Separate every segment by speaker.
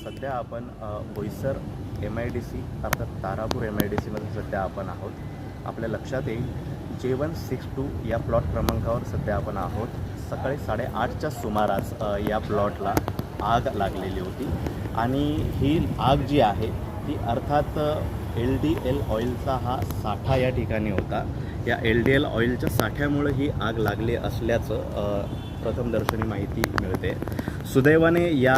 Speaker 1: सध्या आपण बोईसर MIDC अर्थात तारापूर MIDCमध्ये सध्या आपण आहोत। आपल्या लक्षात येईल J162 या प्लॉट क्रमांकावर सध्या आपण आहोत। सकाळी 8:30च्या सुमारास या प्लॉटला आग लागलेली होती आणि ही आग जी आहे ती अर्थात LDL ऑइलचा हा साठा या ठिकाणी होता। या LDL ऑइलच्या साठ्यामुळे ही आग लागली असल्याचं प्रथमदर्शनी माहिती मिळते। सुदैवाने या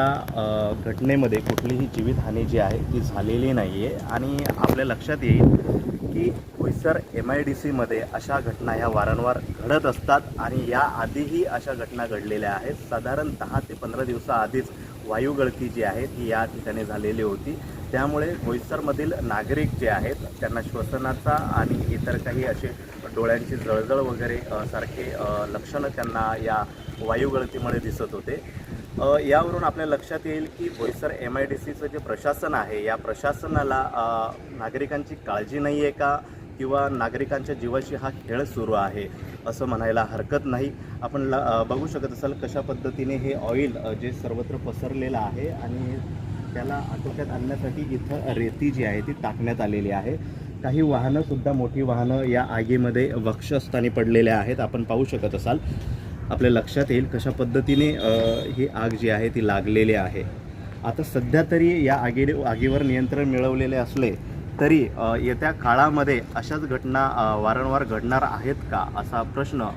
Speaker 1: घटनेमध्ये कुठलीही जीवितहानी जी आहे ती झालेली नाही आहे आणि आपल्या लक्षात येईल की बोईसर MIDCमध्ये अशा घटना ह्या वारंवार घडत असतात आणि या आधीही अशा घटना घडलेल्या आहेत। साधारण 10 ते 15 दिवसाआधीच वायुगळती जी आहे ती या ठिकाणी झालेली होती। त्यामुळे बोईसरमधील नागरिक जे आहेत त्यांना श्वसनाचा आणि इतर काही असे डोळ्यांची जळजळ वगैरे सारखे लक्षणं त्यांना या वायुगळतीमुळे दिसत होते। यावरून आपल्या लक्षात येईल की बोईसर MIDCचं जे प्रशासन आहे या प्रशासनाला नागरिकांची काळजी नाही आहे का किंवा नागरिकांच्या जीवाशी हा खेळ सुरू आहे असं म्हणायला हरकत नाही। आपण बघू शकत असाल कशा पद्धतीने हे ऑइल जे सर्वत्र पसरलेलं आहे आणि त्याला आटोक्यात आणण्यासाठी इथं रेती जी आहे ती टाकण्यात आलेली आहे। काही वाहनंसुद्धा मोठी वाहनं या आगीमध्ये वक्षस्थानी पडलेल्या आहेत। आपण पाहू शकत असाल आपल्या लक्षात येईल कशा पद्धतीने ही आग जी आहे ती लागलेली आहे। आता सध्या तरी या आगीवर नियंत्रण मिळवलेले असले तरी येत्या काळामध्ये अशाच घटना वारंवार घडणार आहेत का असा प्रश्न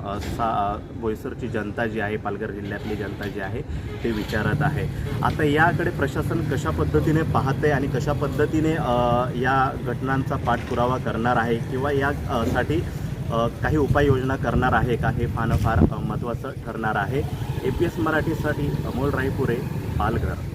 Speaker 1: बोईसरची जनता जी आहे, पालघर जिल्ह्यातली जनता जी आहे ते विचारत आहे। आता याकडे प्रशासन कशा पद्धतीने पाहते आणि कशा पद्धतीने या घटनांचा पाठपुरावा करणार आहे किंवा यासाठी काही उपाययोजना करणार आहे का हे फार महत्त्वाचं ठरणार आहे। APS मराठीसाठी अमोल रायपुरे, पालघर।